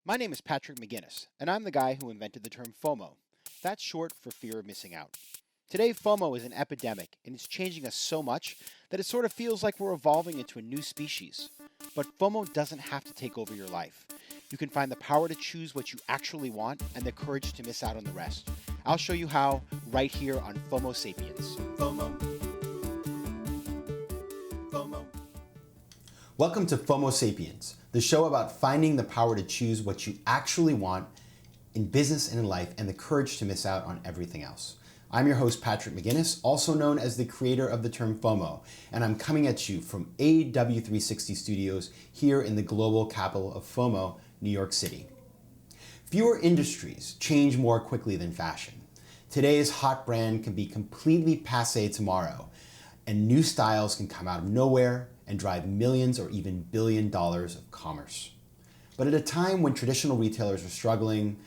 My name is Patrick McGinnis, and I'm the guy who invented the term FOMO. That's short for fear of missing out. Today, FOMO is an epidemic, and it's changing us so much that it sort of feels like we're evolving into a new species. But FOMO doesn't have to take over your life. You can find the power to choose what you actually want and the courage to miss out on the rest. I'll show you how right here on FOMO Sapiens. FOMO. FOMO. Welcome to FOMO Sapiens, the show about finding the power to choose what you actually want in business and in life and the courage to miss out on everything else. I'm your host, Patrick McGinnis, also known as the creator of the term FOMO, and I'm coming at you from AW360 Studios here in the global capital of FOMO, New York City. Fewer industries change more quickly than fashion. Today's hot brand can be completely passé tomorrow, and new styles can come out of nowhere and drive millions or even $1 billion of commerce. But at a time when traditional retailers are struggling,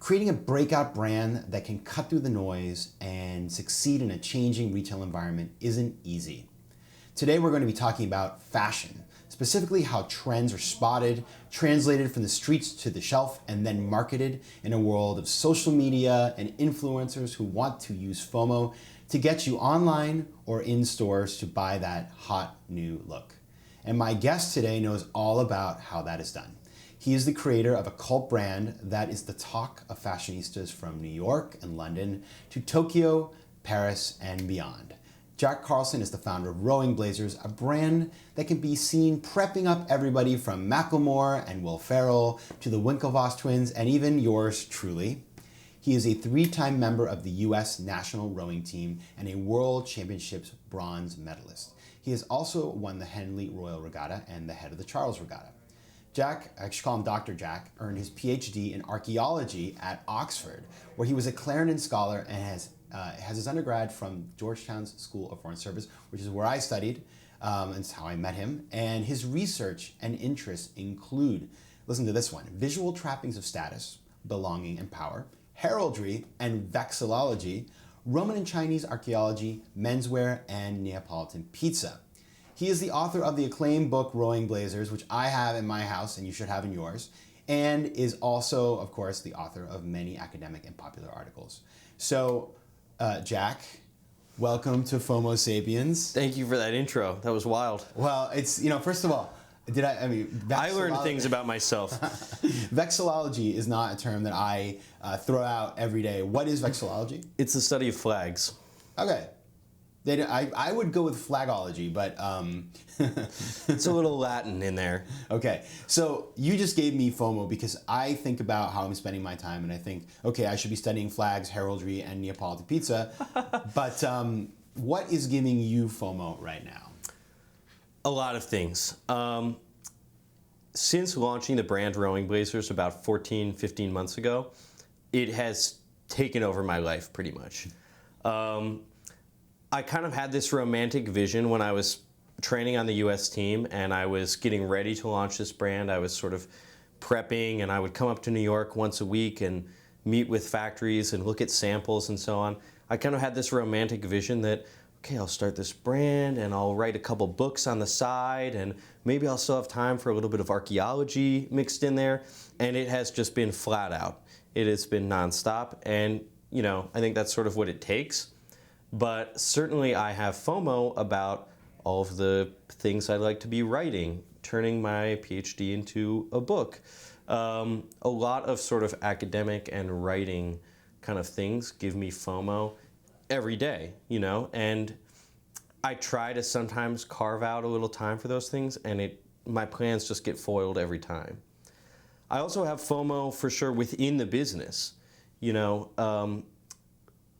creating a breakout brand that can cut through the noise and succeed in a changing retail environment isn't easy. Today we're going to be talking about fashion, specifically how trends are spotted, translated from the streets to the shelf, and then marketed in a world of social media and influencers who want to use FOMO to get you online or in stores to buy that hot new look. And my guest today knows all about how that is done. He is the creator of a cult brand that is the talk of fashionistas from New York and London to Tokyo, Paris, and beyond. Jack Carlson is the founder of Rowing Blazers, a brand that can be seen prepping up everybody from Macklemore and Will Ferrell to the Winklevoss twins and even yours truly. He is a three-time member of the U.S. national rowing team and a World Championships bronze medalist. He has also won the Henley Royal Regatta and the Head of the Charles Regatta. Jack, I should call him Dr. Jack, earned his PhD in archaeology at Oxford, where he was a Clarendon Scholar and has his undergrad from Georgetown's School of Foreign Service, which is where I studied, and it's how I met him. And his research and interests include, listen to this one, visual trappings of status, belonging, and power, heraldry and vexillology, Roman and Chinese archaeology, menswear, and Neapolitan pizza. He is the author of the acclaimed book Rowing Blazers, which I have in my house and you should have in yours, and is also, of course, the author of many academic and popular articles. So, Jack, welcome to FOMO Sapiens. Thank you for that intro. That was wild. Well, it's, first of all, I learned things about myself. Vexillology is not a term that I throw out every day. What is vexillology? It's the study of flags. Okay. I would go with flagology, but... It's a little Latin in there. Okay, so you just gave me FOMO because I think about how I'm spending my time and I think, okay, I should be studying flags, heraldry, and Neapolitan pizza. But what is giving you FOMO right now? A lot of things. Since launching the brand Rowing Blazers about 14, 15 months ago, it has taken over my life pretty much. I kind of had this romantic vision when I was training on the U.S. team and I was getting ready to launch this brand. I was sort of prepping and I would come up to New York once a week and meet with factories and look at samples and so on. I kind of had this romantic vision that, okay, I'll start this brand and I'll write a couple books on the side and maybe I'll still have time for a little bit of archaeology mixed in there. And it has just been flat out. It has been nonstop. And, I think that's sort of what it takes. But certainly I have FOMO about all of the things I'd like to be writing, turning my PhD into a book. A lot of sort of academic and writing kind of things give me FOMO every day, and I try to sometimes carve out a little time for those things, and my plans just get foiled every time. I also have FOMO for sure within the business.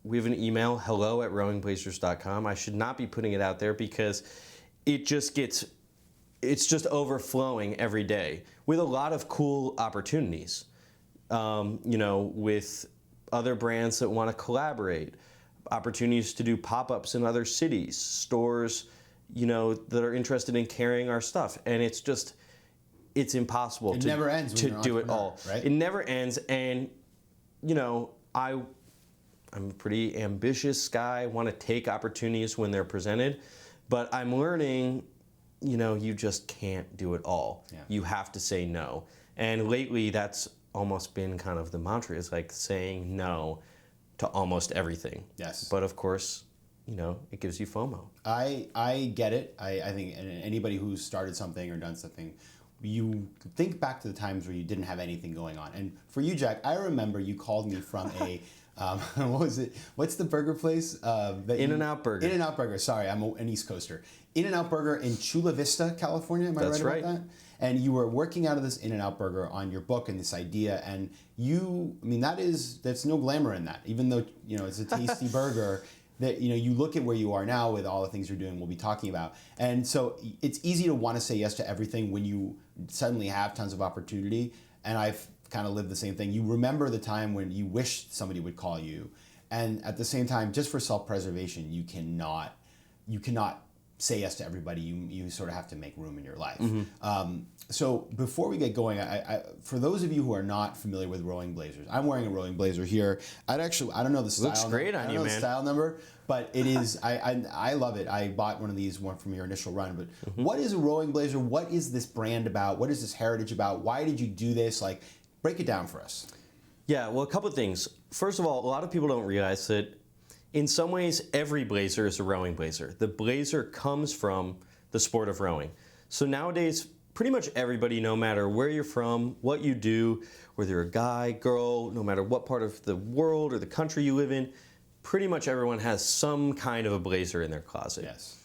We have an email, hello@rowingblazers.com. I should not be putting it out there because it's just overflowing every day with a lot of cool opportunities, with other brands that want to collaborate, opportunities to do pop-ups in other cities, stores, that are interested in carrying our stuff. And it's impossible to do it all. Right? It never ends. And, I'm a pretty ambitious guy, want to take opportunities when they're presented, but I'm learning, you just can't do it all. Yeah. You have to say no. And lately, that's almost been kind of the mantra, is like saying no to almost everything. Yes. But of course, it gives you FOMO. I get it. I think anybody who's started something or done something, you think back to the times where you didn't have anything going on. And for you, Jack, I remember you called me from a, what was it? What's the burger place? In-N-Out Burger. In-N-Out Burger. Sorry, I'm an East Coaster. In-N-Out Burger in Chula Vista, California. Am I That's right about that? And you were working out of this In-N-Out Burger on your book and this idea. And that's no glamour in that. Even though, it's a tasty burger, that you look at where you are now with all the things you're doing, we'll be talking about. And so it's easy to want to say yes to everything when you suddenly have tons of opportunity. And I've kind of lived the same thing. You remember the time when you wished somebody would call you. And at the same time, just for self-preservation, you cannot say yes to everybody. You sort of have to make room in your life. So before we get going, I for those of you who are not familiar with rowing blazers, I'm wearing a rowing blazer here. I don't know the style. Looks great on you, man. The style number, but it is. I love it. I bought one of these from your initial run. But what is a rowing blazer? What is this brand about? What is this heritage about? Why did you do this? Like, break it down for us. Yeah, well, a couple of things. First of all, a lot of people don't realize that in some ways every blazer is a rowing blazer. The blazer comes from the sport of rowing. So nowadays, pretty much everybody, no matter where you're from, what you do, whether you're a guy, girl, no matter what part of the world or the country you live in, pretty much everyone has some kind of a blazer in their closet. Yes.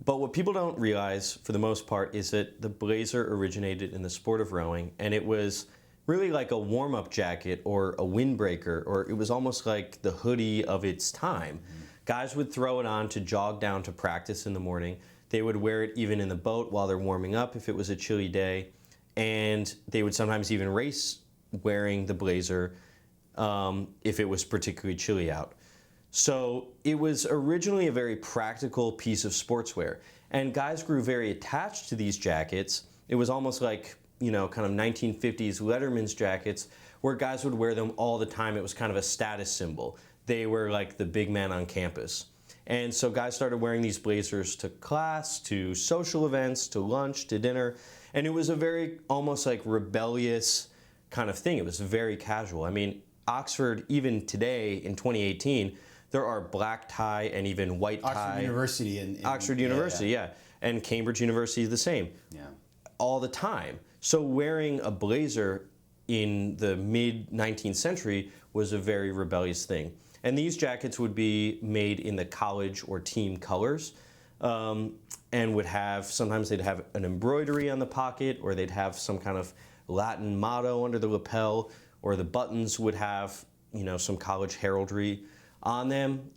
But what people don't realize, for the most part, is that the blazer originated in the sport of rowing, and it was really like a warm-up jacket or a windbreaker, or it was almost like the hoodie of its time. Guys would throw it on to jog down to practice in the morning. They would wear it even in the boat while they're warming up if it was a chilly day. And they would sometimes even race wearing the blazer if it was particularly chilly out. So it was originally a very practical piece of sportswear. And guys grew very attached to these jackets. It was almost like, kind of 1950s Letterman's jackets where guys would wear them all the time. It was kind of a status symbol. They were like the big man on campus. And so guys started wearing these blazers to class, to social events, to lunch, to dinner. And it was a very almost like rebellious kind of thing. It was very casual. I mean, Oxford, even today in 2018, there are black tie and even white tie. Oxford University. Oxford University, yeah. And Cambridge University is the same. Yeah. All the time. So wearing a blazer in the mid-19th century was a very rebellious thing. And these jackets would be made in the college or team colors and would have, sometimes they'd have an embroidery on the pocket, or they'd have some kind of Latin motto under the lapel, or the buttons would have, some college heraldry on them.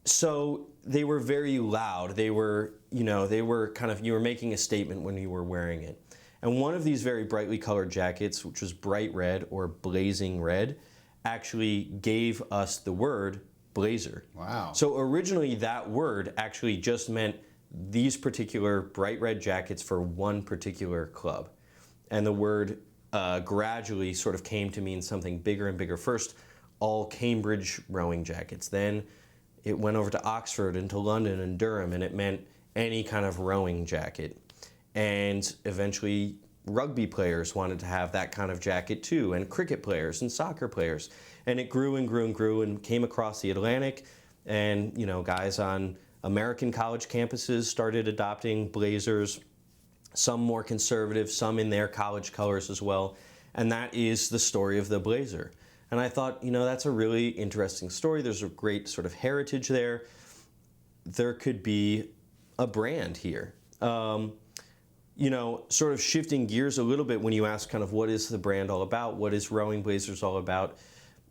So they were very loud. They were, kind of, you were making a statement when you were wearing it. And one of these very brightly colored jackets, which was bright red or blazing red, actually gave us the word blazer. Wow. So originally that word actually just meant these particular bright red jackets for one particular club. And the word gradually sort of came to mean something bigger and bigger. First, all Cambridge rowing jackets. Then it went over to Oxford and to London and Durham, and it meant any kind of rowing jacket. And eventually rugby players wanted to have that kind of jacket too, and cricket players and soccer players. And it grew and grew and grew and came across the Atlantic, and guys on American college campuses started adopting blazers, some more conservative, some in their college colors as well. And that is the story of the blazer. And I thought, that's a really interesting story. There's a great sort of heritage there. There could be a brand here. Sort of shifting gears a little bit when you ask kind of what is the brand all about? What is Rowing Blazers all about?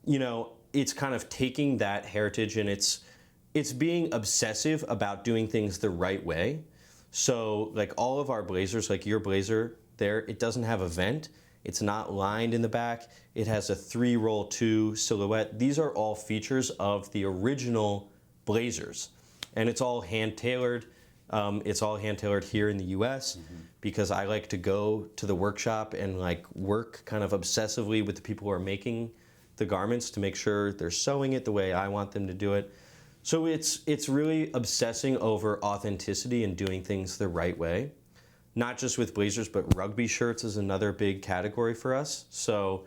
It's kind of taking that heritage and it's being obsessive about doing things the right way. So like all of our blazers, like your blazer there, it doesn't have a vent. It's not lined in the back. It has a 3-roll 2 silhouette. These are all features of the original blazers. And it's all hand-tailored. It's all hand-tailored here in the US because I like to go to the workshop and work kind of obsessively with the people who are making the garments to make sure they're sewing it the way I want them to do it. So it's really obsessing over authenticity and doing things the right way. not just with blazers, but rugby shirts is another big category for us. So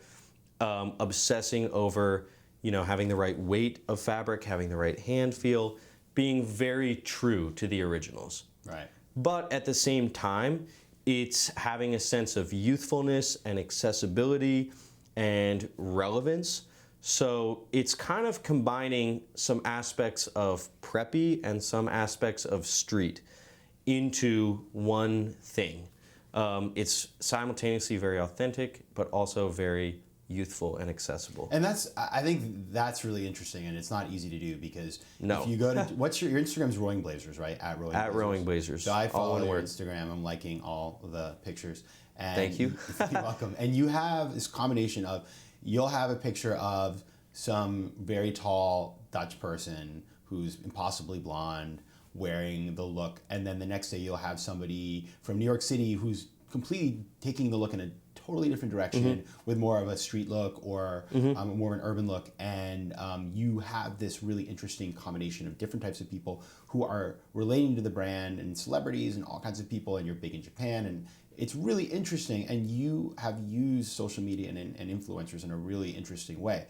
obsessing over, having the right weight of fabric, having the right hand feel, being very true to the originals. Right. But at the same time, it's having a sense of youthfulness and accessibility and relevance. So it's kind of combining some aspects of preppy and some aspects of street into one thing. It's simultaneously very authentic, but also very youthful and accessible. And I think that's really interesting, and it's not easy to do because No. if you go to, what's your Instagram's Rowing Blazers, right? At Rowing Blazers. Rowing Blazers. So I follow all one your word. Instagram. I'm liking all the pictures. And Thank you. You're welcome. And you have this combination of, you'll have a picture of some very tall Dutch person who's impossibly blonde wearing the look, and then the next day you'll have somebody from New York City who's completely taking the look in a totally different direction with more of a street look or more of an urban look, and you have this really interesting combination of different types of people who are relating to the brand, and celebrities and all kinds of people, and you're big in Japan, and it's really interesting, and you have used social media and influencers in a really interesting way.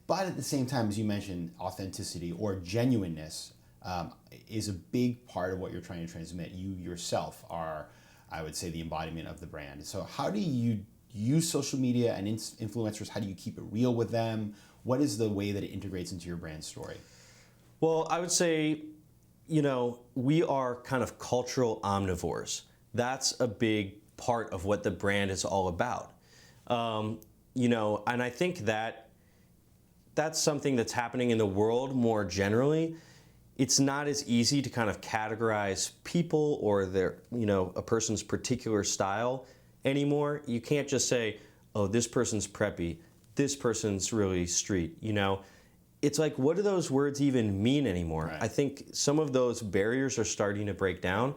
But at the same time, as you mentioned, authenticity or genuineness is a big part of what you're trying to transmit. You yourself are, I would say, the embodiment of the brand. So how do you use social media and influencers? How do you keep it real with them? What is the way that it integrates into your brand story? Well, I would say, we are kind of cultural omnivores. That's a big part of what the brand is all about. And I think that's something that's happening in the world more generally. It's not as easy to kind of categorize people or their, a person's particular style anymore. You can't just say, oh, this person's preppy, this person's really street, It's like, what do those words even mean anymore? Right. I think some of those barriers are starting to break down,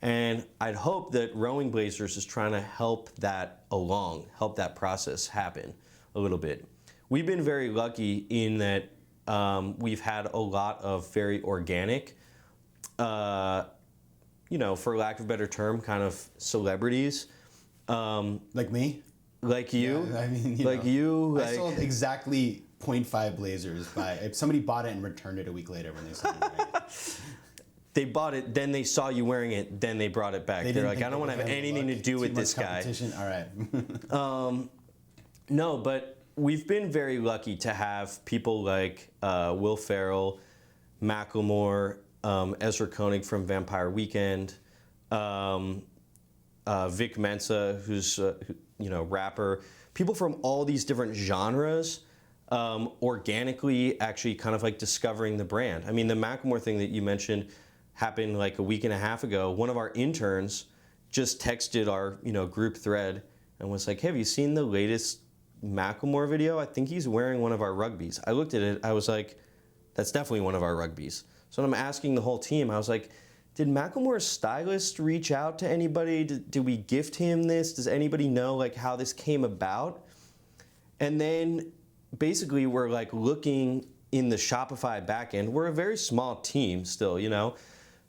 and I'd hope that Rowing Blazers is trying to help that along, help that process happen a little bit. We've been very lucky in that we've had a lot of very organic, for lack of a better term, kind of celebrities. Like me? Like you. Yeah, I mean, like you. I sold exactly 0.5 blazers if somebody bought it and returned it a week later when they sold it. They bought it, then they saw you wearing it, then they brought it back. They're like, I don't want to have anything to do with this guy. All right. No, but we've been very lucky to have people like Will Ferrell, Macklemore, Ezra Koenig from Vampire Weekend, Vic Mensa, who's rapper. People from all these different genres organically actually kind of like discovering the brand. I mean, the Macklemore thing that you mentioned happened like a week and a half ago. One of our interns just texted our group thread and was like, hey, have you seen the latest Macklemore video? I think he's wearing one of our rugbies. I looked at it, I was like, that's definitely one of our rugbies. So I'm asking the whole team, I was like, did Macklemore's stylist reach out to anybody? Did we gift him this? Does anybody know like how this came about? And then basically we're like looking in the Shopify backend. We're a very small team still,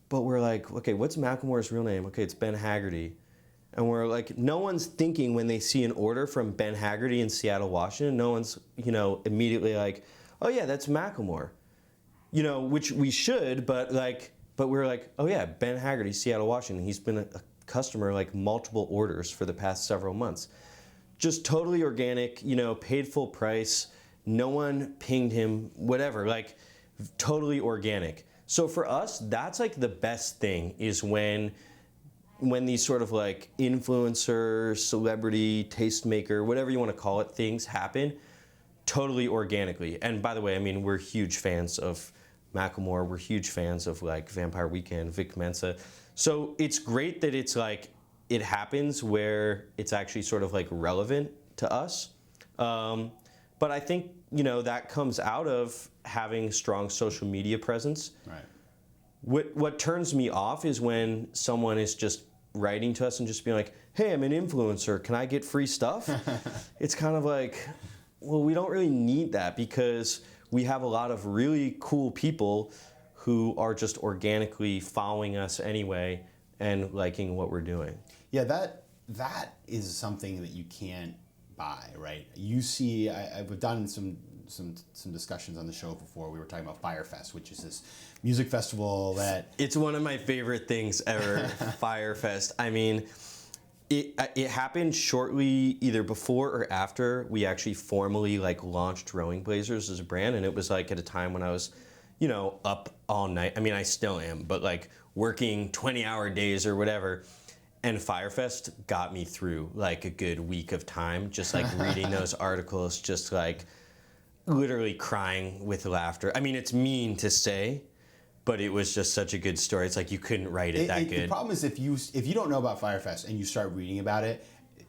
but we're like, okay, what's Macklemore's real name? Okay, it's Ben Haggerty. And we're like, no one's thinking when they see an order from Ben Haggerty in Seattle, Washington, no one's, immediately like, oh yeah, that's Macklemore. Which we should, but we're like, oh yeah, Ben Haggerty, Seattle, Washington. He's been a customer like multiple orders for the past several months. Just totally organic, paid full price. No one pinged him, whatever, like totally organic. So for us, that's like the best thing is when these sort of like influencer, celebrity, tastemaker, whatever you want to call it, things happen totally organically. And by the way, I mean, we're huge fans of Macklemore. We're huge fans of like Vampire Weekend, Vic Mensa. So it's great that it's like, it happens where it's actually sort of like relevant to us. But I think, that comes out of having strong social media presence. Right. What turns me off is when someone is just writing to us and just being like, hey, I'm an influencer, can I get free stuff? It's kind of like, well, we don't really need that because we have a lot of really cool people who are just organically following us anyway and liking what we're doing. Yeah, that is something that you can't buy, right? You see, I've done some discussions on the show before. We were talking about Firefest, which is this music festival that It's one of my favorite things ever. Firefest. I mean, it happened shortly either before or after we actually formally like launched Rowing Blazers as a brand, and it was like at a time when I was, up all night. I mean, I still am, but like working 20-hour days or whatever. And Firefest got me through like a good week of time, just like reading those articles, just like literally crying with laughter. I mean, it's mean to say, but it was just such a good story. It's like you couldn't write it that good. The problem is if you don't know about Firefest and you start reading about it,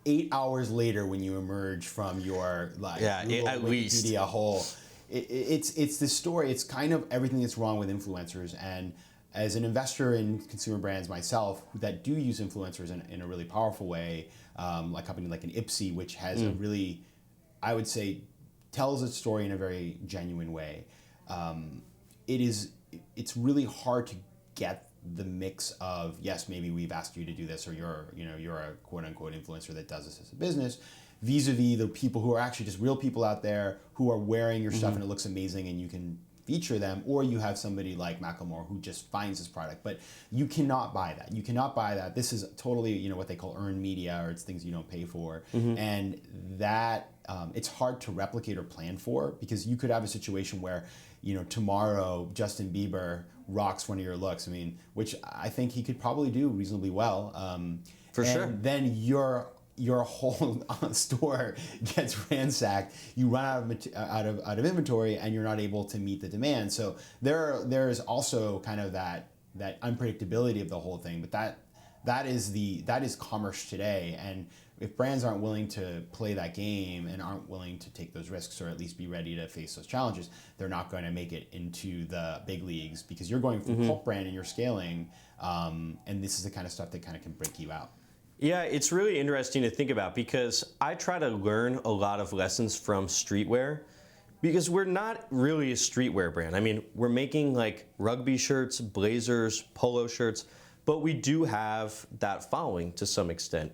8 hours later when you emerge from your like Google at Wikipedia least hole, it's this story. It's kind of everything that's wrong with influencers. And as an investor in consumer brands myself that do use influencers in a really powerful way, like a company like an Ipsy, which has a really, I would say, tells its story in a very genuine way. It's really hard to get the mix of, yes, maybe we've asked you to do this, or you're a quote unquote influencer that does this as a business, vis-a-vis the people who are actually just real people out there who are wearing your stuff and it looks amazing and you can feature them, or you have somebody like Macklemore who just finds this product, but you cannot buy that. You cannot buy that. This is totally, what they call earned media, or it's things you don't pay for, and that it's hard to replicate or plan for, because you could have a situation where, tomorrow Justin Bieber rocks one of your looks. I mean, which I think he could probably do reasonably well. For sure. Then your whole store gets ransacked. You run out of inventory, and you're not able to meet the demand. So there's also kind of that unpredictability of the whole thing. But that is commerce today. And if brands aren't willing to play that game and aren't willing to take those risks, or at least be ready to face those challenges, they're not going to make it into the big leagues, because you're going from cult brand and you're scaling, and this is the kind of stuff that kind of can break you out. Yeah, it's really interesting to think about, because I try to learn a lot of lessons from streetwear, because we're not really a streetwear brand. I mean, we're making like rugby shirts, blazers, polo shirts, but we do have that following to some extent.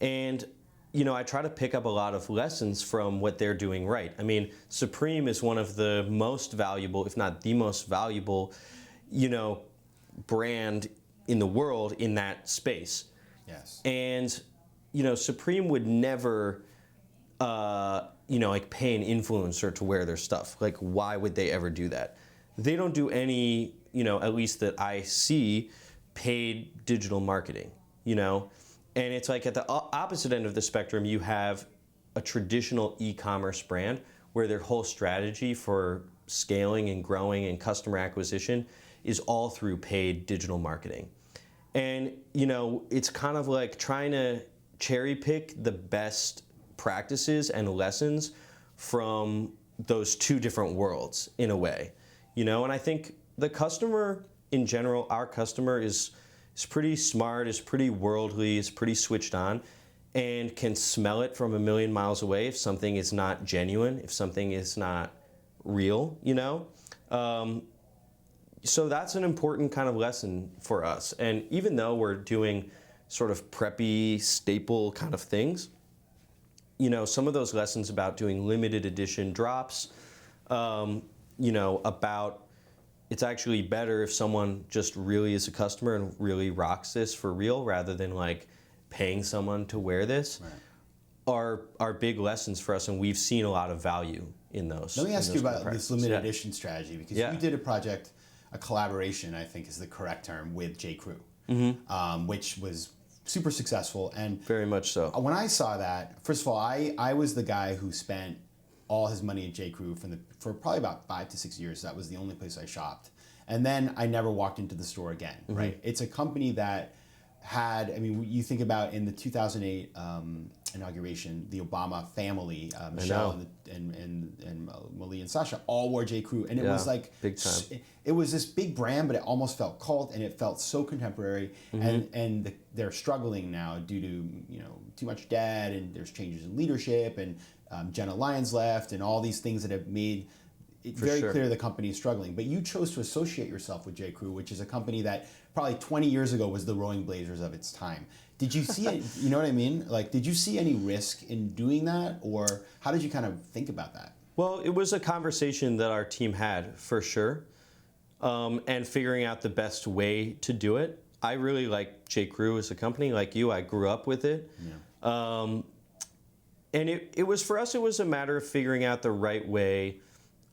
And, I try to pick up a lot of lessons from what they're doing right. I mean, Supreme is one of the most valuable, if not the most valuable, brand in the world in that space. Yes. And, Supreme would never, like pay an influencer to wear their stuff. Like, why would they ever do that? They don't do any, at least that I see, paid digital marketing, And it's like at the opposite end of the spectrum, you have a traditional e-commerce brand where their whole strategy for scaling and growing and customer acquisition is all through paid digital marketing. And, it's kind of like trying to cherry pick the best practices and lessons from those two different worlds in a way, And I think the customer in general, our customer is pretty smart, is pretty worldly, is pretty switched on, and can smell it from a million miles away if something is not genuine, if something is not real, So that's an important kind of lesson for us. And even though we're doing sort of preppy, staple kind of things, some of those lessons about doing limited edition drops, about it's actually better if someone just really is a customer and really rocks this for real, rather than like paying someone to wear this, are big lessons for us, and we've seen a lot of value in those. Let me ask you about this limited edition strategy, because you did a project, a collaboration, I think is the correct term, with J. Crew, which was super successful. And very much so. When I saw that, first of all, I was the guy who spent all his money at J. Crew for probably about 5 to 6 years. That was the only place I shopped. And then I never walked into the store again, right? It's a company that had, you think about in the 2008 inauguration, the Obama family, Michelle and Malia and Sasha, all wore J. Crew. And it was like, big time. It was this big brand, but it almost felt cult, and it felt so contemporary. And they're struggling now due to, too much debt, and there's changes in leadership, and Jenna Lyons left, and all these things that have made it's very sure. clear the company is struggling. But you chose to associate yourself with J. Crew, which is a company that probably 20 years ago was the Rowing Blazers of its time. Did you see it? You know what I mean? Like, did you see any risk in doing that, or how did you kind of think about that? Well, it was a conversation that our team had for sure, and figuring out the best way to do it. I really like J. Crew as a company. Like you, I grew up with it. Yeah. And it was, for us, it was a matter of figuring out the right way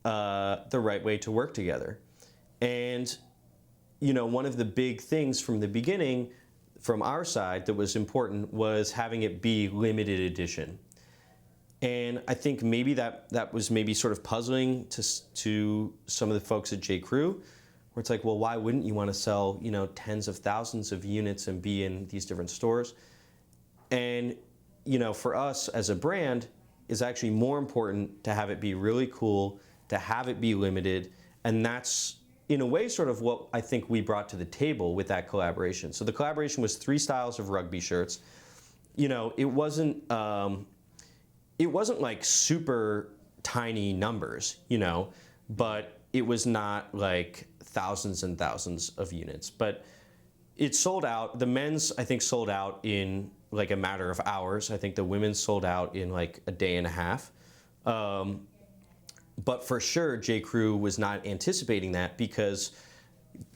to work together. And, you know, one of the big things from the beginning, from our side, that was important was having it be limited edition. And I think maybe that was maybe sort of puzzling to some of the folks at J. Crew, where it's like, well, why wouldn't you want to sell, you know, tens of thousands of units and be in these different stores? And, you know, for us as a brand, it's actually more important to have it be really cool, to have it be limited, and that's, in a way, sort of what I think we brought to the table with that collaboration. So the collaboration was 3 styles of rugby shirts. You know, it wasn't like super tiny numbers, you know, but it was not like thousands and thousands of units. But it sold out. The men's, I think, sold out in like a matter of hours. I think the women's sold out in like a day and a half. But for sure, J. Crew was not anticipating that because,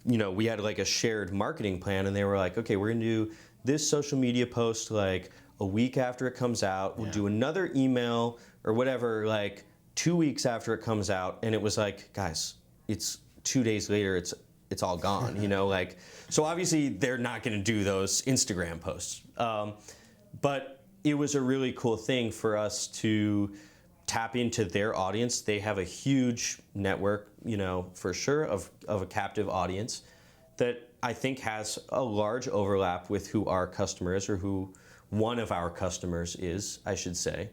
you know, we had like a shared marketing plan, and they were like, okay, we're gonna do this social media post like a week after it comes out. We'll do another email or whatever, like 2 weeks after it comes out. And it was like, guys, it's 2 days later, it's all gone, you know, like, so obviously they're not going to do those Instagram posts. But it was a really cool thing for us to tap into their audience. They have a huge network, you know, for sure, of a captive audience that I think has a large overlap with who our customer is, or who one of our customers is, I should say.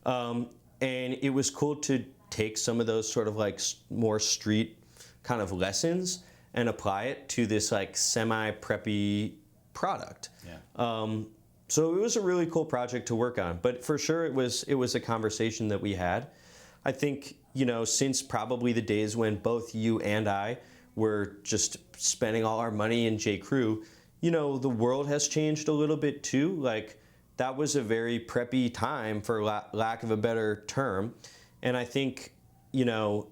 And it was cool to take some of those sort of like more street kind of lessons and apply it to this like semi-preppy product. Yeah. So it was a really cool project to work on. But for sure, it was a conversation that we had. I think, you know, since probably the days when both you and I were just spending all our money in J. Crew, you know, the world has changed a little bit too. Like, that was a very preppy time, for lack of a better term. And I think, you know,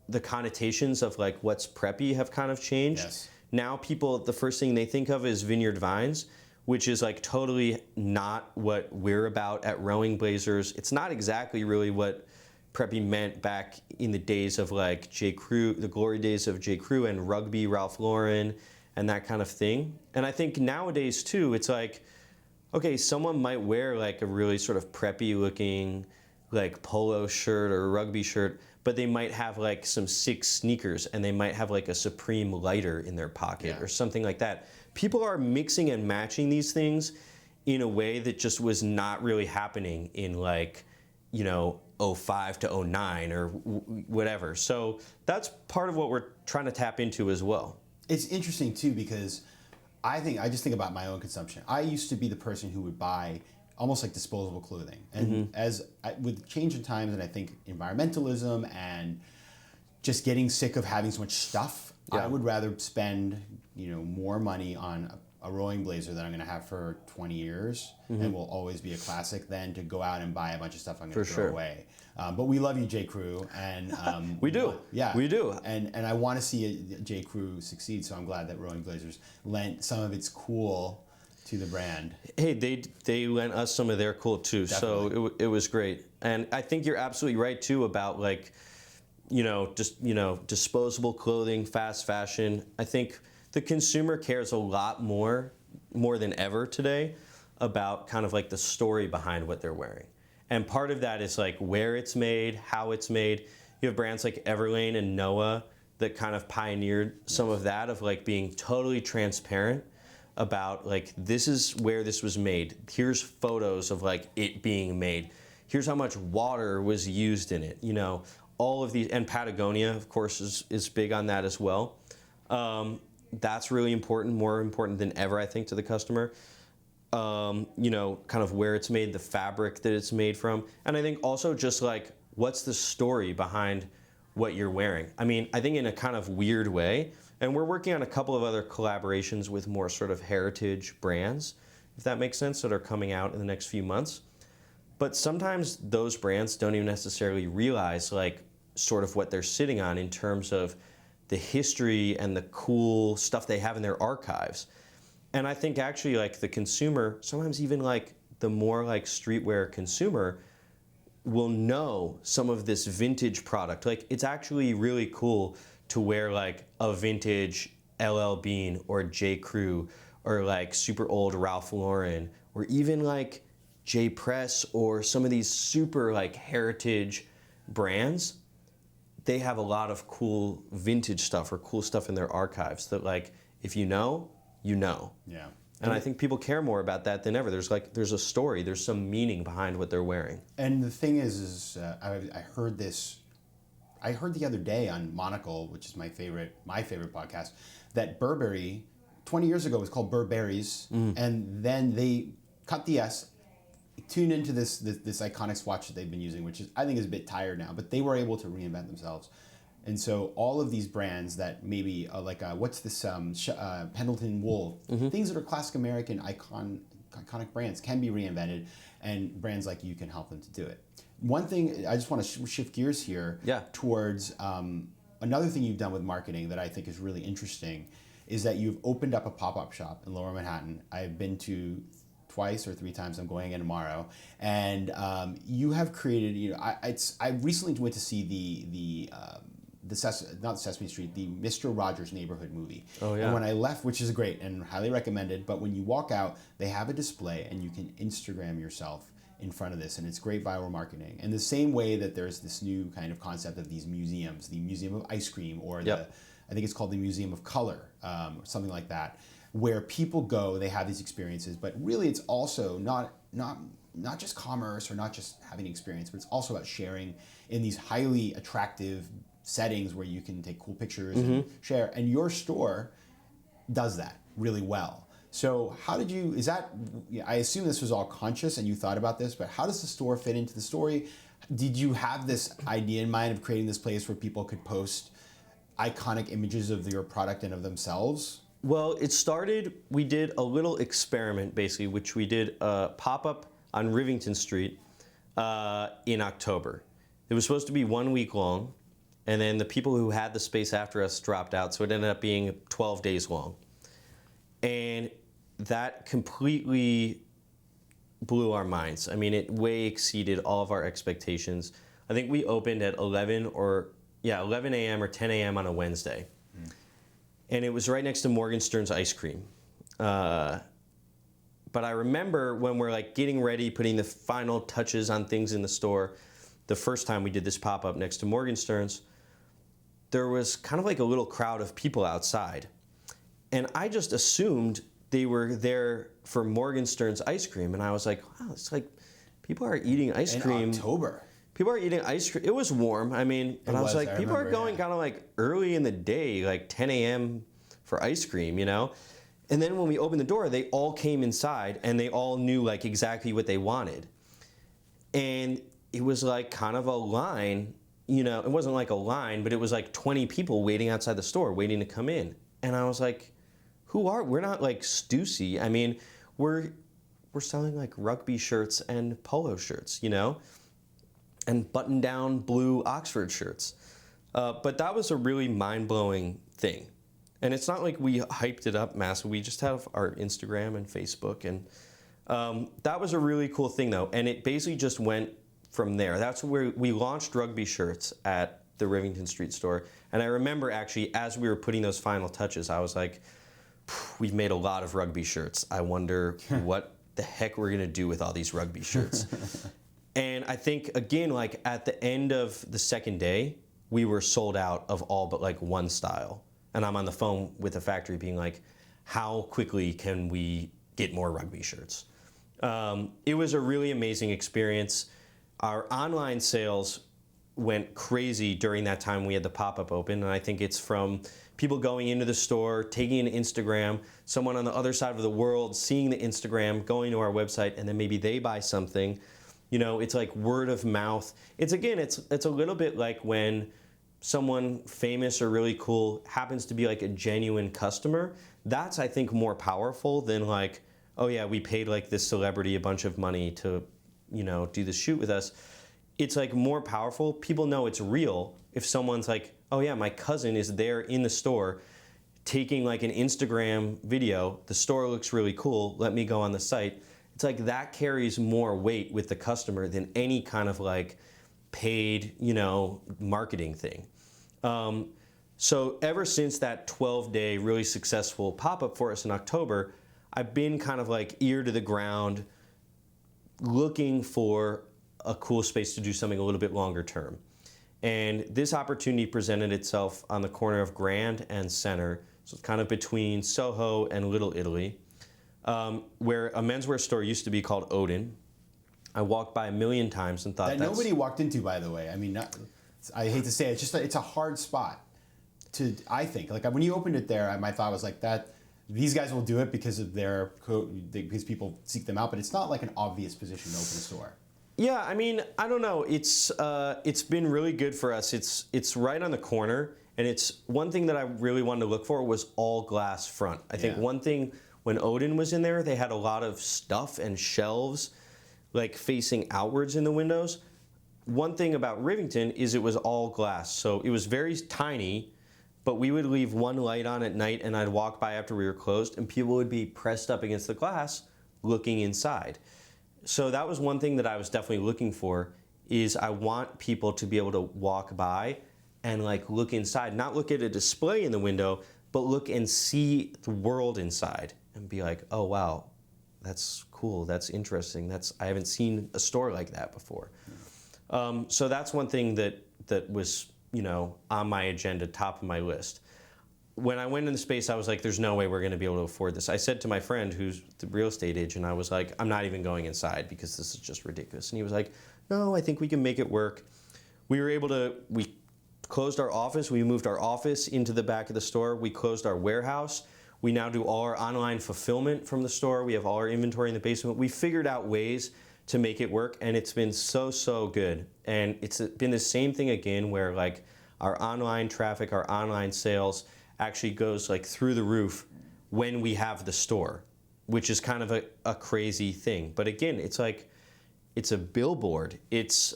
the connotations of like what's preppy have kind of changed. Yes. Now people, the first thing they think of is Vineyard Vines, which is like totally not what we're about at Rowing Blazers. It's not exactly really what preppy meant back in the days of like J. Crew, the glory days of J. Crew and rugby, Ralph Lauren, and that kind of thing. And I think nowadays too, it's like, okay, someone might wear like a really sort of preppy looking like polo shirt or rugby shirt, but they might have like some sick sneakers, and they might have like a Supreme lighter in their pocket or something like that. People are mixing and matching these things in a way that just was not really happening in like, you know, 05 to 09 or whatever. So that's part of what we're trying to tap into as well. It's interesting too, because I just think about my own consumption. I used to be the person who would buy almost like disposable clothing. And with change in times, and I think environmentalism and just getting sick of having so much stuff, I would rather spend, you know, more money on a Rowing Blazer that I'm going to have for 20 years and will always be a classic than to go out and buy a bunch of stuff I'm going to throw away. But we love you, J. Crew, and we do. Yeah, we do. And I want to see J. Crew succeed. So I'm glad that Rowing Blazers lent some of its cool to the brand. Hey, they lent us some of their cool too. Definitely. So it was great. And I think you're absolutely right too about like, you know, just, you know, disposable clothing, fast fashion. I think the consumer cares a lot more than ever today about kind of like the story behind what they're wearing. And part of that is like where it's made, how it's made. You have brands like Everlane and Noah that kind of pioneered some of that, of like being totally transparent about like, this is where this was made. Here's photos of like it being made. Here's how much water was used in it. You know, all of these, and Patagonia, of course, is big on that as well. That's really important, more important than ever, I think, to the customer. You know, kind of where it's made, the fabric that it's made from. And I think also just like, what's the story behind what you're wearing. I mean, I think in a kind of weird way, and we're working on a couple of other collaborations with more sort of heritage brands, if that makes sense, that are coming out in the next few months. But sometimes those brands don't even necessarily realize like sort of what they're sitting on in terms of the history and the cool stuff they have in their archives. And I think actually like the consumer, sometimes even like the more like streetwear consumer will know some of this vintage product. Like it's actually really cool to wear like a vintage LL Bean or J. Crew or like super old Ralph Lauren or even like J. Press or some of these super like heritage brands. They have a lot of cool vintage stuff or cool stuff in their archives that like if you know, you know. Yeah. And I think people care more about that than ever. There's a story, there's some meaning behind what they're wearing. And the thing is I heard this. I heard the other day on Monocle, which is my favorite podcast, that Burberry 20 years ago was called Burberry's, and then they cut the S, tuned into this iconic swatch that they've been using, which is I think is a bit tired now, but they were able to reinvent themselves. And so all of these brands that maybe what's this Pendleton Wool, things that are classic American iconic brands can be reinvented, and brands like you can help them to do it. One thing I just want to shift gears here towards another thing you've done with marketing that I think is really interesting is that you've opened up a pop-up shop in Lower Manhattan. I've been to twice or three times. I'm going in tomorrow, and you have created. You know, I recently went to see not Sesame Street, the Mr. Rogers Neighborhood movie. Oh yeah. And when I left, which is great and highly recommended, but when you walk out, they have a display and you can Instagram yourself in front of this, and it's great viral marketing. And the same way that there's this new kind of concept of these museums, the Museum of Ice Cream, or I think it's called the Museum of Color, or something like that, where people go, they have these experiences, but really it's also not just commerce or not just having an experience, but it's also about sharing in these highly attractive settings where you can take cool pictures and share. And your store does that really well. So how did you, I assume this was all conscious and you thought about this, but how does the store fit into the story? Did you have this idea in mind of creating this place where people could post iconic images of your product and of themselves? Well, it started, we did a little experiment basically, which we did a pop-up on Rivington Street in October. It was supposed to be 1 week long, and then the people who had the space after us dropped out, so it ended up being 12 days long. And that completely blew our minds. I mean, it way exceeded all of our expectations. I think we opened at 11 a.m. or 10 a.m. on a Wednesday. And it was right next to Morgenstern's ice cream. But I remember when we're like getting ready, putting the final touches on things in the store, the first time we did this pop-up next to Morgenstern's, there was kind of like a little crowd of people outside. And I just assumed they were there for Morgenstern's ice cream. And I was like, wow, it's like people are eating ice cream. In October. People are eating ice cream. It was warm. I mean, but I was like, people are going kind of like early in the day, like 10 a.m. for ice cream, you know? And then when we opened the door, they all came inside and they all knew like exactly what they wanted. And it was like kind of a line, you know, it wasn't like a line, but it was like 20 people waiting outside the store, waiting to come in. And I was like, we're not like Stussy. I mean, we're selling like rugby shirts and polo shirts, you know? And button-down blue Oxford shirts. But that was a really mind-blowing thing. And it's not like we hyped it up massively. We just have our Instagram and Facebook. And that was a really cool thing, though. And it basically just went from there. That's where we launched rugby shirts at the Rivington Street store. And I remember, actually, as we were putting those final touches, I was like, we've made a lot of rugby shirts. I wonder what the heck we're going to do with all these rugby shirts. And I think, again, like at the end of the second day, we were sold out of all but like one style. And I'm on the phone with the factory being like, how quickly can we get more rugby shirts? It was a really amazing experience. Our online sales went crazy during that time we had the pop-up open. And I think it's from people going into the store, taking an Instagram, someone on the other side of the world seeing the Instagram, going to our website, and then maybe they buy something. You know, it's like word of mouth. It's a little bit like when someone famous or really cool happens to be like a genuine customer, that's, I think, more powerful than like, oh yeah, we paid like this celebrity a bunch of money to, do the shoot with us. It's like more powerful. People know it's real if someone's like, oh yeah, my cousin is there in the store taking like an Instagram video. The store looks really cool. Let me go on the site. It's like that carries more weight with the customer than any kind of like paid, marketing thing. So ever since that 12-day really successful pop-up for us in October, I've been kind of like ear to the ground looking for a cool space to do something a little bit longer term. And this opportunity presented itself on the corner of Grand and Center, so it's kind of between Soho and Little Italy, where a menswear store used to be called Odin. I walked by a million times and thought that nobody walked into, by the way. I mean, I hate to say it, it's a hard spot I think. Like when you opened it there, my thought was like that. These guys will do it because of because people seek them out, but it's not like an obvious position to open a store. Yeah, I mean, I don't know. It's been really good for us. It's right on the corner, and it's one thing that I really wanted to look for was all glass front. I think one thing when Odin was in there, they had a lot of stuff and shelves like facing outwards in the windows. One thing about Rivington is it was all glass, so it was very tiny. But we would leave one light on at night, and I'd walk by after we were closed, and people would be pressed up against the glass looking inside. So that was one thing that I was definitely looking for, is I want people to be able to walk by and like look inside, not look at a display in the window, but look and see the world inside and be like, oh wow, that's cool, that's interesting, I haven't seen a store like that before. So that's one thing that was on my agenda, top of my list. When I went in the space, I was like, there's no way we're going to be able to afford this. I said to my friend, who's the real estate agent, I was like, I'm not even going inside because this is just ridiculous. And he was like, no, I think we can make it work. We closed our office. We moved our office into the back of the store. We closed our warehouse. We now do all our online fulfillment from the store. We have all our inventory in the basement. We figured out ways to make it work, and it's been so good. And it's been the same thing again, where like our online traffic, our online sales actually goes like through the roof when we have the store, which is kind of a crazy thing. But again, it's like, it's a billboard. It's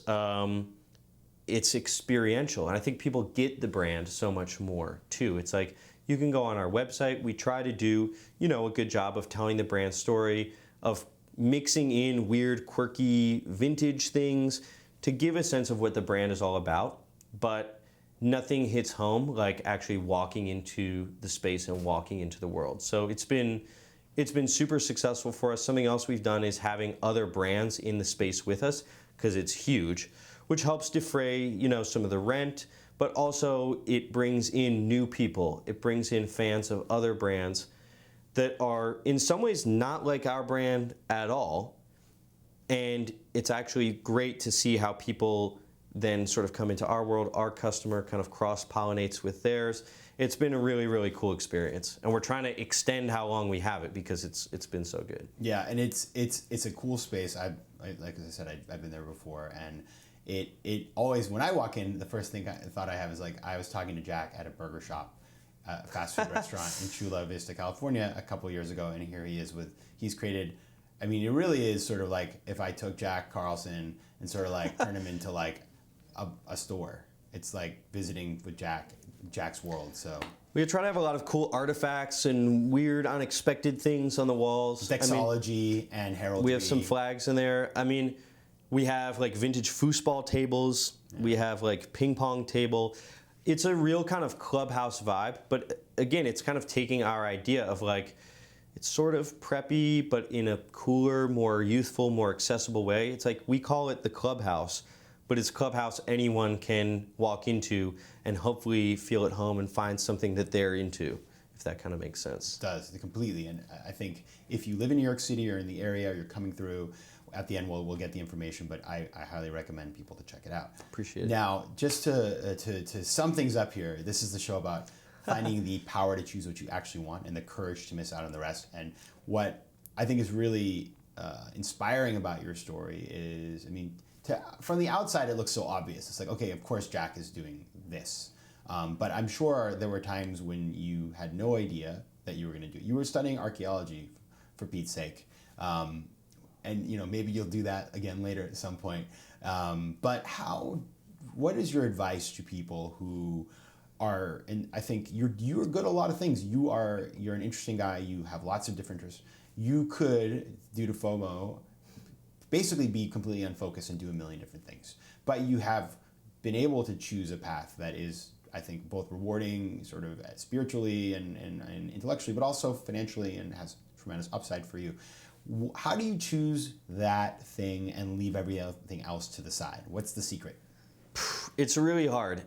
experiential, and I think people get the brand so much more too. It's like, you can go on our website. We try to do, a good job of telling the brand story, of mixing in weird, quirky, vintage things to give a sense of what the brand is all about, but nothing hits home like actually walking into the space and walking into the world. So it's been super successful for us. Something else we've done is having other brands in the space with us, because it's huge, which helps defray, some of the rent, but also it brings in new people. It brings in fans of other brands that are in some ways not like our brand at all. And it's actually great to see how people then sort of come into our world, our customer kind of cross-pollinates with theirs. It's been a really, really cool experience. And we're trying to extend how long we have it because it's been so good. Yeah, and it's a cool space. Like I said, I've been there before, and it always, when I walk in, the first thing I thought I have is like, I was talking to Jack at a burger shop, a fast food restaurant in Chula Vista, California a couple years ago, and here he is he's created, I mean, it really is sort of like if I took Jack Carlson and sort of like turned him into like a store. It's like visiting with Jack's world. So we try to have a lot of cool artifacts and weird, unexpected things on the walls. Vexology and heraldry. We have some flags in there. I mean, we have like vintage foosball tables. Yeah. We have like ping pong table. It's a real kind of clubhouse vibe. But again, it's kind of taking our idea of like, it's sort of preppy, but in a cooler, more youthful, more accessible way. It's like, we call it the clubhouse, but it's a clubhouse anyone can walk into and hopefully feel at home and find something that they're into, if that kind of makes sense. It does, completely. And I think if you live in New York City or in the area, or you're coming through, at the end we'll get the information, but I highly recommend people to check it out. Appreciate it. Now, just to sum things up here, this is the show about finding the power to choose what you actually want and the courage to miss out on the rest. And what I think is really inspiring about your story is, I mean, from the outside it looks so obvious. It's like, okay, of course Jack is doing this. But I'm sure there were times when you had no idea that you were going to do it. You were studying archaeology, for Pete's sake. And maybe you'll do that again later at some point. But what is your advice to people who are, and I think you're good at a lot of things. You're an interesting guy. You have lots of different interests. You could, due to FOMO, basically be completely unfocused and do a million different things. But you have been able to choose a path that is, I think, both rewarding sort of spiritually and intellectually, but also financially, and has tremendous upside for you. How do you choose that thing and leave everything else to the side? What's the secret? It's really hard.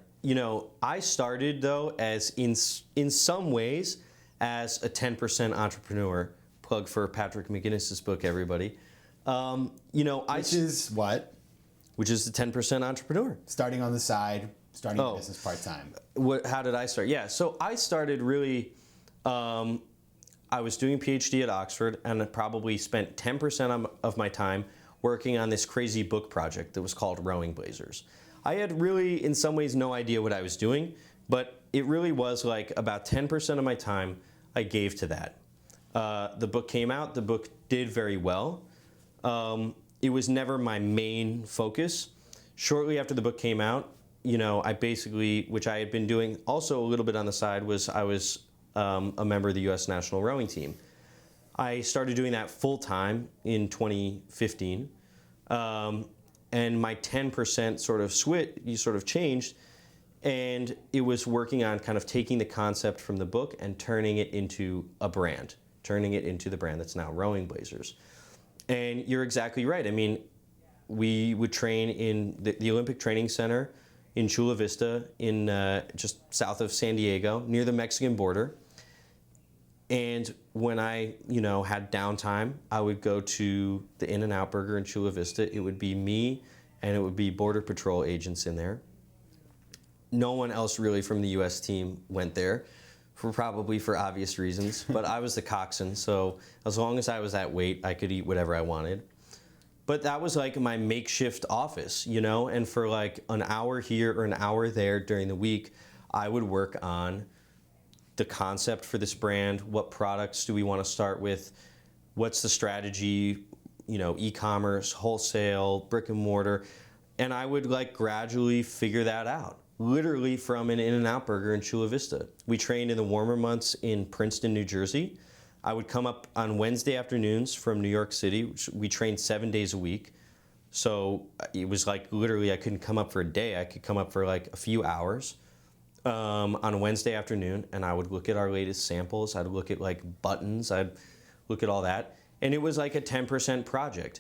I started, though, as in some ways as a 10% entrepreneur. Plug for Patrick McGinnis's book, everybody. Which is what? Which is the 10% entrepreneur. Starting on the side, starting a business part-time. How did I start? Yeah, so I started really, I was doing a PhD at Oxford, and I probably spent 10% of my time working on this crazy book project that was called Rowing Blazers. I had really, in some ways, no idea what I was doing, but it really was like about 10% of my time I gave to that. The book came out. The book did very well. It was never my main focus. Shortly after the book came out, I basically, which I had been doing also a little bit on the side, was I was a member of the U.S. national rowing team. I started doing that full time in 2015. And my 10% sort of changed, and it was working on kind of taking the concept from the book and turning it into a brand, turning it into the brand that's now Rowing Blazers. And you're exactly right. I mean, we would train in the Olympic Training Center in Chula Vista, in just south of San Diego, near the Mexican border. And when I, had downtime, I would go to the In-N-Out Burger in Chula Vista. It would be me, and it would be Border Patrol agents in there. No one else really from the U.S. team went there, probably for obvious reasons. But I was the coxswain, so as long as I was that weight, I could eat whatever I wanted. But that was like my makeshift office, and for like an hour here or an hour there during the week, I would work on the concept for this brand. What products do we want to start with? What's the strategy? E-commerce, wholesale, brick and mortar. And I would like gradually figure that out, literally from an In-N-Out Burger in Chula Vista. We trained in the warmer months in Princeton, New Jersey. I would come up on Wednesday afternoons from New York City, which we trained 7 days a week. So it was like literally I couldn't come up for a day. I could come up for like a few hours. On a Wednesday afternoon, and I would look at our latest samples. I'd look at like buttons. I'd look at all that. And it was like a 10% project.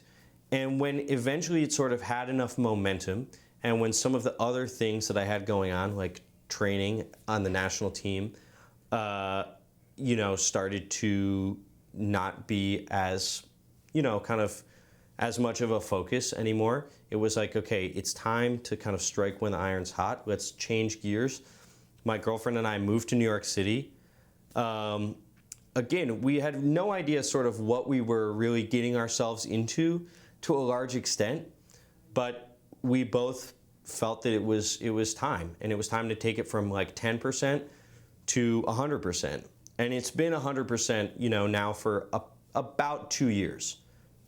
And when eventually it sort of had enough momentum, and when some of the other things that I had going on, like training on the national team, started to not be as, kind of as much of a focus anymore, it was like, okay, it's time to kind of strike when the iron's hot. Let's change gears. My girlfriend and I moved to New York City. Again, we had no idea sort of what we were really getting ourselves into to a large extent, but we both felt that it was time, and it was time to take it from like 10% to 100%. And it's been 100%, now for about 2 years,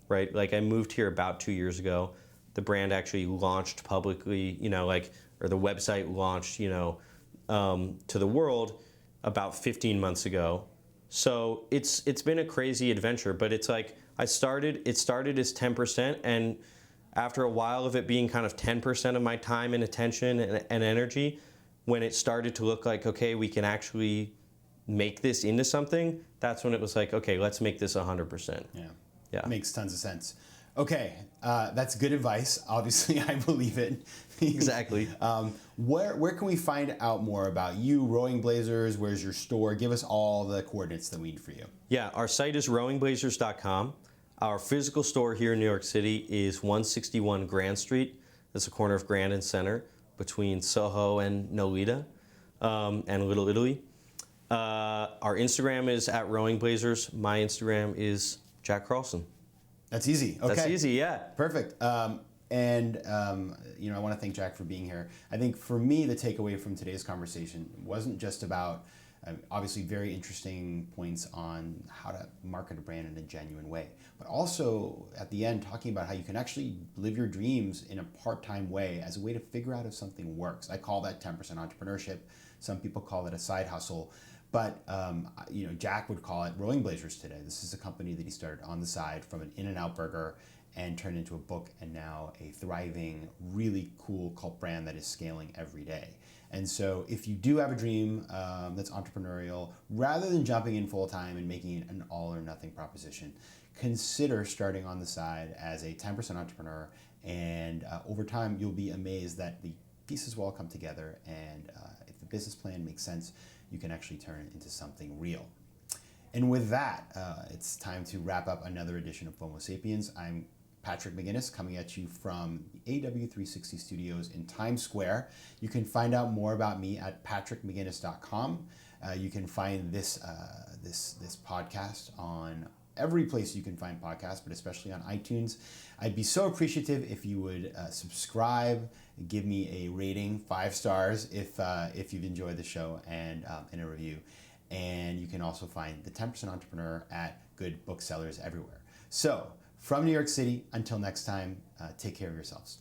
right? Like I moved here about 2 years ago. The brand actually launched publicly, or the website launched, to the world about 15 months ago. So it's been a crazy adventure, but it's like it started as 10%, and after a while of it being kind of 10% of my time and attention and energy, when it started to look like, okay, we can actually make this into something, that's when it was like, okay, let's make this 100%. Yeah. Makes tons of sense. Okay, that's good advice. Obviously, I believe it. Exactly. Where can we find out more about you, Rowing Blazers? Where's your store? Give us all the coordinates that we need for you. Yeah, our site is rowingblazers.com. Our physical store here in New York City is 161 Grand Street. That's the corner of Grand and Center between Soho and Nolita and Little Italy. Our Instagram is at Rowing Blazers. My Instagram is Jack Carlson. That's easy. Okay. That's easy, yeah. Perfect. And I want to thank Jack for being here. I think for me, the takeaway from today's conversation wasn't just about obviously very interesting points on how to market a brand in a genuine way, but also at the end talking about how you can actually live your dreams in a part-time way as a way to figure out if something works. I call that 10% entrepreneurship. Some people call it a side hustle. But Jack would call it Rolling Blazers today. This is a company that he started on the side from an In-N-Out burger and turned into a book, and now a thriving, really cool cult brand that is scaling every day. And so if you do have a dream that's entrepreneurial, rather than jumping in full time and making it an all or nothing proposition, consider starting on the side as a 10% entrepreneur. And over time, you'll be amazed that the pieces will all come together. And if the business plan makes sense, you can actually turn it into something real. And with that, it's time to wrap up another edition of FOMO Sapiens. I'm Patrick McGinnis coming at you from the AW360 studios in Times Square. You can find out more about me at patrickmcginnis.com. You can find this podcast on every place you can find podcasts, but especially on iTunes. I'd be so appreciative if you would subscribe, give me a rating, 5 stars if you've enjoyed the show, and a review. And you can also find the 10% Entrepreneur at good booksellers everywhere. So, from New York City, until next time, take care of yourselves.